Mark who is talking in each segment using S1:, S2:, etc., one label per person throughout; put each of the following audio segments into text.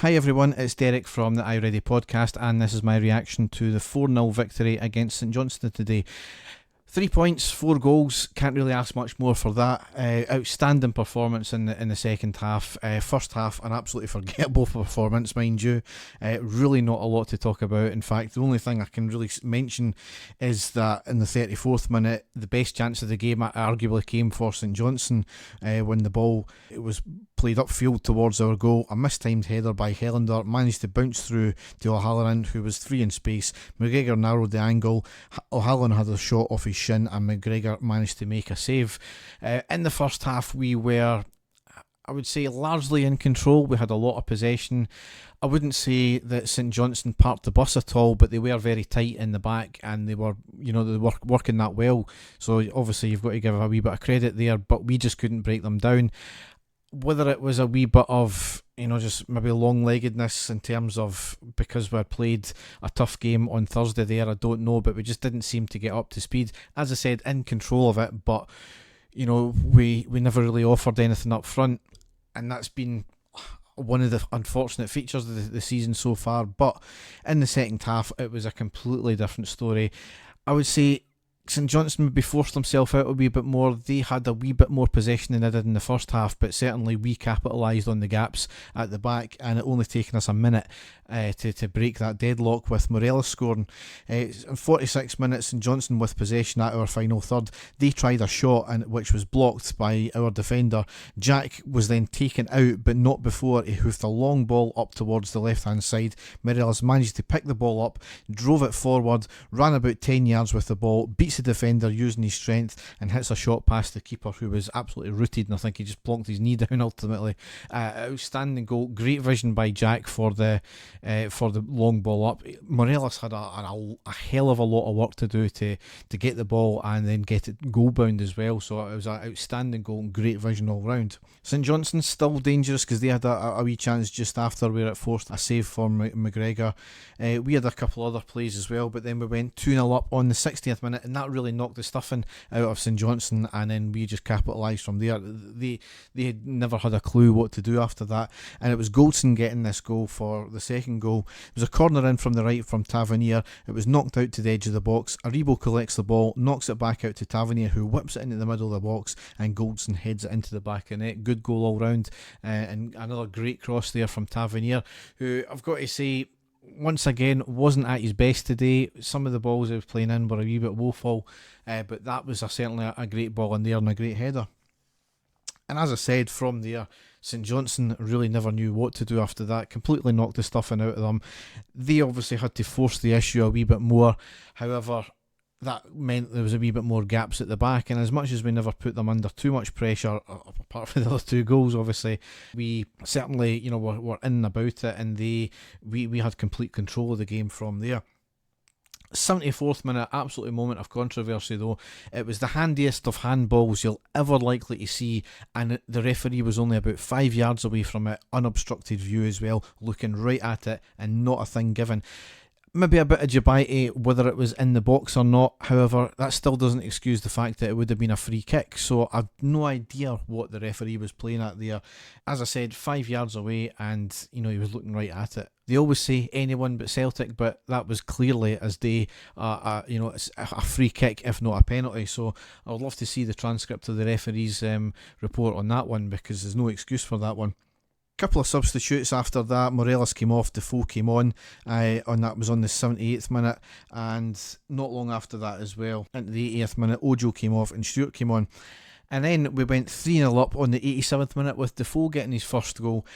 S1: Hi everyone, it's Derek from the iReady podcast, and this is my reaction to the 4-0 victory against St Johnstone today. 3 points, 4 goals, can't really ask much more for that. Outstanding performance in the second half. First half, an absolutely forgettable performance, mind you. Really not a lot to talk about. In fact, the only thing I can really mention is that in the 34th minute, the best chance of the game arguably came for St Johnstone when the ball was played upfield towards our goal. A mistimed header by Helander managed to bounce through to O'Halloran, who was free in space. McGregor narrowed the angle. O'Halloran had a shot off his shin and McGregor managed to make a save. In the first half, we were, I would say, largely in control. We had a lot of possession. I wouldn't say that St Johnstone parked the bus at all, but they were very tight in the back and they were working that well. So obviously you've got to give a wee bit of credit there, but we just couldn't break them down. Whether it was a wee bit of, just maybe long-leggedness in terms of because we had played a tough game on Thursday there, I don't know, but we just didn't seem to get up to speed. As I said, in control of it, but, we never really offered anything up front, and that's been one of the unfortunate features of the season so far. But in the second half, it was a completely different story. I would say St Johnstone maybe forced themselves out a wee bit more. They had a wee bit more possession than they did in the first half, but certainly we capitalised on the gaps at the back, and it only taken us a minute to break that deadlock with Morelos scoring. In 46 minutes, St Johnstone with possession at our final third. They tried a shot which was blocked by our defender. Jack was then taken out, but not before he hoofed a long ball up towards the left hand side. Morelos managed to pick the ball up, drove it forward, ran about 10 yards with the ball, beats the defender using his strength, and hits a shot past the keeper, who was absolutely rooted, and I think he just plonked his knee down ultimately. Outstanding goal, great vision by Jack for the long ball up. Morelos had a hell of a lot of work to do to get the ball and then get it goal bound as well, so it was an outstanding goal and great vision all round. St Johnstone still dangerous because they had a wee chance just after where it forced a save for McGregor. We had a couple other plays as well, but then we went 2-0 up on the 60th minute, and that really knocked the stuffing out of St Johnstone, and then we just capitalised from there. They had never had a clue what to do after that, and it was Goldson getting this goal for the second goal. It was a corner in from the right from Tavernier. It was knocked out to the edge of the box. Aribo collects the ball, knocks it back out to Tavernier, who whips it into the middle of the box, and Goldson heads it into the back of the net. Good goal all round, and another great cross there from Tavernier, who I've got to say, once again, wasn't at his best today. Some of the balls he was playing in were a wee bit woeful, but that was certainly a great ball in there and a great header. And as I said, from there, St Johnstone really never knew what to do after that. Completely knocked the stuffing out of them. They obviously had to force the issue a wee bit more. However, that meant there was a wee bit more gaps at the back, and as much as we never put them under too much pressure, apart from the other 2 goals obviously, we certainly were in and about it, and we had complete control of the game from there. 74th minute, absolutely moment of controversy though. It was the handiest of handballs you'll ever likely to see, and the referee was only about 5 yards away from it, unobstructed view as well, looking right at it and not a thing given. Maybe a bit of debate whether it was in the box or not. However, that still doesn't excuse the fact that it would have been a free kick, so I've no idea what the referee was playing at there. As I said, 5 yards away, and he was looking right at it. They always say anyone but Celtic, but that was clearly as day it's a free kick, if not a penalty. So I would love to see the transcript of the referee's report on that one, because there's no excuse for that one. Couple of substitutes after that. Morelos came off, Defoe came on, and that was on the 78th minute, and not long after that as well, into the 80th minute, Ojo came off and Stewart came on, and then we went 3-0 up on the 87th minute with Defoe getting his first goal.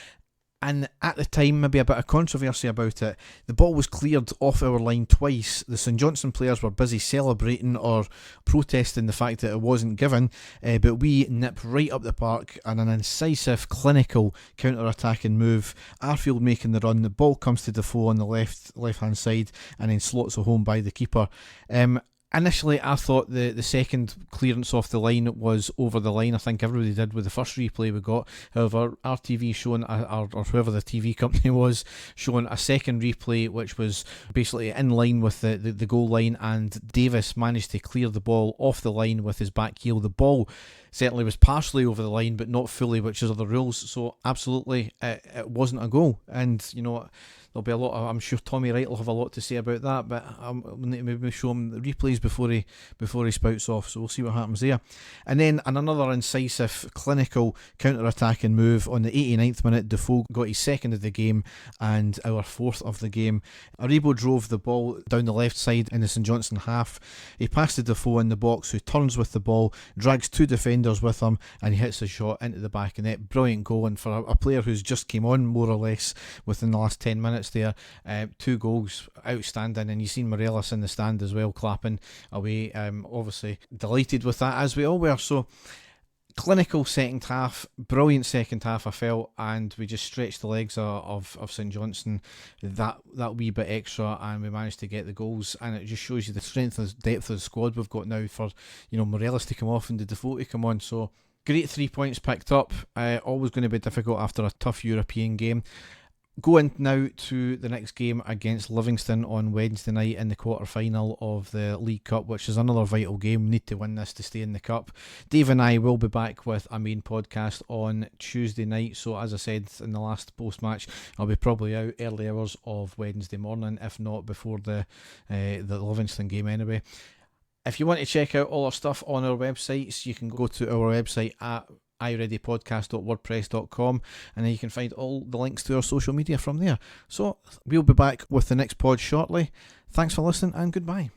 S1: And at the time, maybe a bit of controversy about it. The ball was cleared off our line twice. The St Johnstone players were busy celebrating or protesting the fact that it wasn't given, but we nip right up the park and an incisive, clinical counter-attacking move. Arfield making the run. The ball comes to Defoe on the left-hand side and then slots it home by the keeper. Initially, I thought the second clearance off the line was over the line. I think everybody did with the first replay we got. However, RTV showing, or whoever the TV company was, showing a second replay which was basically in line with the goal line, and Davis managed to clear the ball off the line with his back heel. The ball certainly was partially over the line, but not fully, which is other rules. So absolutely, it wasn't a goal. And there'll be a lot. I'm sure Tommy Wright will have a lot to say about that. But we'll need to maybe show him the replays before he spouts off. So we'll see what happens there. And then another incisive, clinical counter-attacking move on the 89th minute. Defoe got his second of the game and our fourth of the game. Aribo drove the ball down the left side in the St Johnstone half. He passed to Defoe in the box, who turns with the ball, drags two defenders with him, and he hits a shot into the back of net. Brilliant goal, and for a player who's just came on more or less within the last 10 minutes there, 2 goals, outstanding. And you've seen Morelos in the stand as well, clapping away, obviously delighted with that, as we all were. So clinical second half, brilliant second half I felt, and we just stretched the legs of St Johnstone that wee bit extra, and we managed to get the goals. And it just shows you the strength and depth of the squad we've got now for Morelos to come off and the Defoe to come on. So great 3 points picked up. Always going to be difficult after a tough European game. Going now to the next game against Livingston on Wednesday night in the quarter-final of the League Cup, which is another vital game. We need to win this to stay in the Cup. Dave and I will be back with a main podcast on Tuesday night, so as I said in the last post-match, I'll be probably out early hours of Wednesday morning, if not before the Livingston game anyway. If you want to check out all our stuff on our websites, you can go to our website at ireadypodcast.wordpress.com, and then you can find all the links to our social media from there. So we'll be back with the next pod shortly. Thanks for listening, and goodbye.